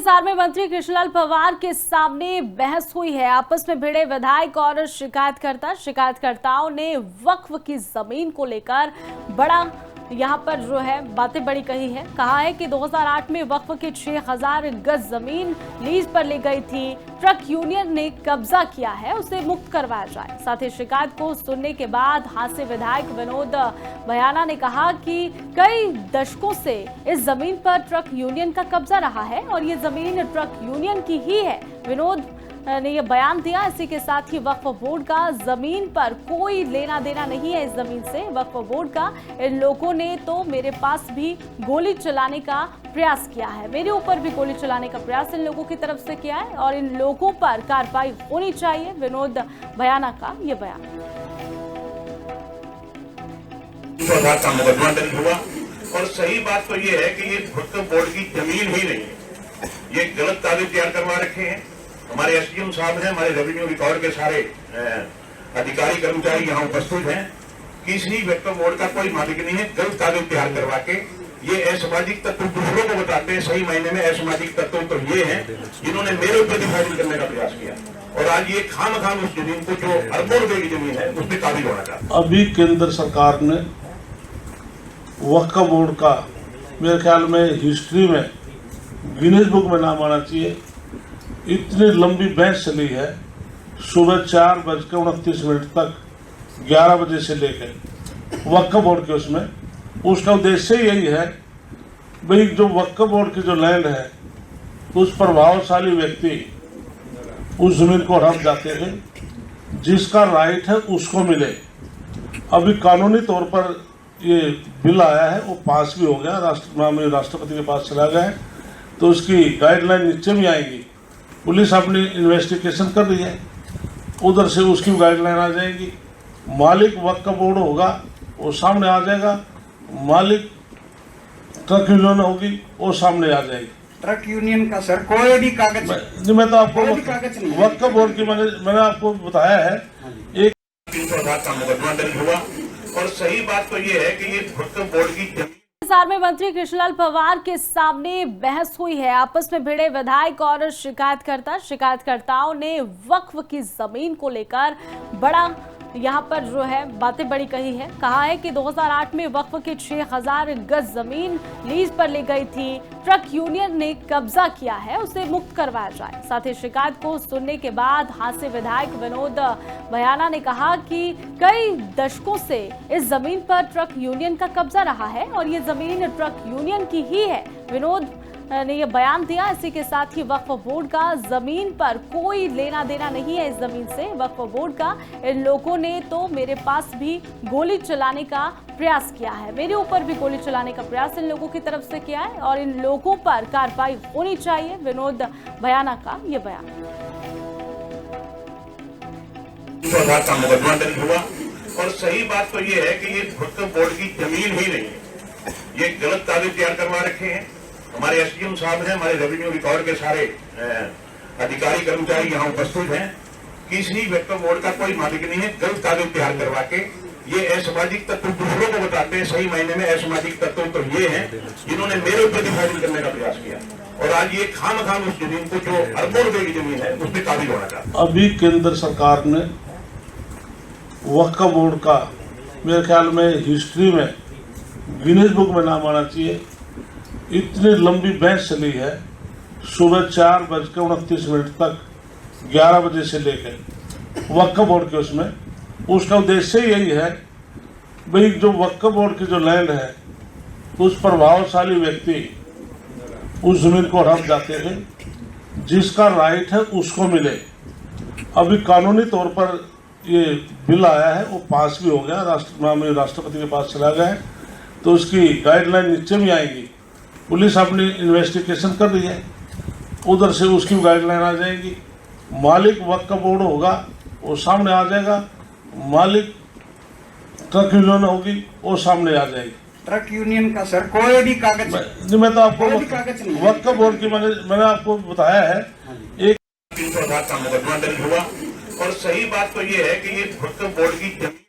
हिसार में मंत्री कृष्णलाल पंवार के सामने बहस हुई है। आपस में भिड़े विधायक और शिकायतकर्ताओं ने वक्फ की जमीन को लेकर बड़ा यहां पर जो है बातें बड़ी कही है। कहा है कि 2008 में वक्फ की 6000 गज जमीन लीज पर ली गई थी। ट्रक यूनियन ने कब्जा किया है, उसे मुक्त करवाया जाए। साथ ही शिकायत को सुनने के बाद हास्य विधायक विनोद भयाना ने कहा कि कई दशकों से इस जमीन पर ट्रक यूनियन का कब्जा रहा है और ये जमीन ट्रक यूनियन की ही है। विनोद ने यह बयान दिया। इसी के साथ ही वक्फ बोर्ड का जमीन पर कोई लेना देना नहीं है। इस जमीन से वक्फ बोर्ड का इन लोगों ने तो मेरे पास भी गोली चलाने का प्रयास किया है, मेरे ऊपर भी गोली चलाने का प्रयास इन लोगों की तरफ से किया है और इन लोगों पर कार्रवाई होनी चाहिए। विनोद भयाना का यह बयान। का मुकदमा दर्ज हुआ और सही बात तो ये है कि ये वक्फ बोर्ड की जमीन ही नहीं है, ये गलत कागज तैयार करवा रखे हैं। हमारे एसडीएम साहब हैं, हमारे रेवेन्यू रिकॉर्ड के सारे अधिकारी कर्मचारी यहाँ उपस्थित हैं। किसी वक्फ बोर्ड का कोई मालिक नहीं है। गलत कागज तैयार करवा के ये असामाजिक तत्व दूसरों को बताते हैं। सही मायने में असामाजिक तत्व तो ये हैं जिन्होंने मेरे ऊपर डिफाइड करने का प्रयास किया और आज ये खाम उस जमीन को जो अरबों रुपए की जमीन है उस पर काबिज होना चाहता। अभी केंद्र सरकार ने वक्फ बोर्ड का मेरे ख्याल में हिस्ट्री में गिनीज बुक में नाम आना चाहिए। इतनी लंबी बहस चली है, सुबह 4:29 तक 11 बजे से लेकर वक्फ बोर्ड के उसका उद्देश्य यही है भाई जो वक्फ बोर्ड की जो लैंड है उस प्रभावशाली व्यक्ति उस जमीन को हड़प जाते हैं, जिसका राइट है उसको मिले। अभी कानूनी तौर पर ये बिल आया है, वो पास भी हो गया, माननीय राष्ट्रपति के पास चला गया है, तो उसकी गाइडलाइन नीचे भी आएगी। पुलिस अपनी इन्वेस्टिगेशन कर रही है, उधर से उसकी गाइडलाइन आ जाएगी। मालिक वक्फ बोर्ड होगा वो सामने आ जाएगा, मालिक ट्रक यूनियन होगी वो सामने आ जाएगी। ट्रक यूनियन का सर कोई भी कागज नहीं, मैं तो आपको वक्फ बोर्ड की मैंने आपको बताया है। एक 307 का मुकदमा दर्ज हुआ और सही बात तो ये है कि ये वक्फ बोर्ड की जमीन। हिसार में मंत्री कृष्णलाल पंवार के सामने बहस हुई है। आपस में भिड़े विधायक और शिकायतकर्ताओं ने वक्फ की जमीन को लेकर बड़ा यहां पर जो है बातें बड़ी कही है। कहा है कि 2008 में वक्फ की 6000 गज जमीन लीज पर ली गई थी। ट्रक यूनियन ने कब्जा किया है, उसे मुक्त करवाया जाए। साथ ही शिकायत को सुनने के बाद हास्य विधायक विनोद भयाना ने कहा कि कई दशकों से इस जमीन पर ट्रक यूनियन का कब्जा रहा है और ये जमीन ट्रक यूनियन की ही है। विनोद ने यह बयान दिया। इसी के साथ ही वक्फ बोर्ड का जमीन पर कोई लेना देना नहीं है। इस जमीन से वक्फ बोर्ड का इन लोगों ने तो मेरे पास भी गोली चलाने का प्रयास किया है, मेरे ऊपर भी गोली चलाने का प्रयास इन लोगों की तरफ से किया है और इन लोगों पर कार्रवाई होनी चाहिए। विनोद भयाना का यह बयान। 307 का मुकदमा दर्ज हुआ और सही बात तो ये है कि ये वक्फ बोर्ड की जमीन ही नहीं है, ये गलत कागज तैयार करवा रखे हैं। हमारे एसडीएम साहब हैं, हमारे रेवेन्यू रिकॉर्ड के सारे अधिकारी कर्मचारी यहाँ उपस्थित हैं। किसी वक्फ बोर्ड का कोई मालिक नहीं है। गलत कागज तैयार करवा के ये असामाजिक तत्व दूसरों को बताते हैं। सही मायने में असामाजिक तत्व तो ये हैं जिन्होंने मेरे ऊपर डिफाइड करने का प्रयास किया और आज ये खाम उस जमीन को जो अरबों रुपए की जमीन है उस पर काबिज होना चाहता। अभी केंद्र सरकार ने वक्फ बोर्ड का मेरे ख्याल में हिस्ट्री में गिनीज बुक में नाम आना चाहिए। इतनी लंबी बहस चली है, सुबह 4:29 तक 11 बजे से लेकर वक्फ बोर्ड के उसका उद्देश्य यही है भाई जो वक्फ बोर्ड की जो लैंड है उस प्रभावशाली व्यक्ति उस जमीन को हड़प जाते हैं, जिसका राइट है उसको मिले। अभी कानूनी तौर पर ये बिल आया है, वो पास भी हो गया, माननीय राष्ट्रपति के पास चला गया है, तो उसकी गाइडलाइन नीचे भी आएगी। पुलिस अपनी इन्वेस्टिगेशन कर रही है, उधर से उसकी गाइडलाइन आ जाएगी। मालिक वक्फ बोर्ड होगा वो सामने आ जाएगा, मालिक ट्रक यूनियन होगी वो सामने आ जाएगी। ट्रक यूनियन का सर कोई भी कागज नहीं, मैं तो आपको वक्फ बोर्ड की मैंने आपको बताया है। एक 307 का मुकदमा दर्ज हुआ और सही बात तो ये है कि ये वक्फ बोर्ड की जमीन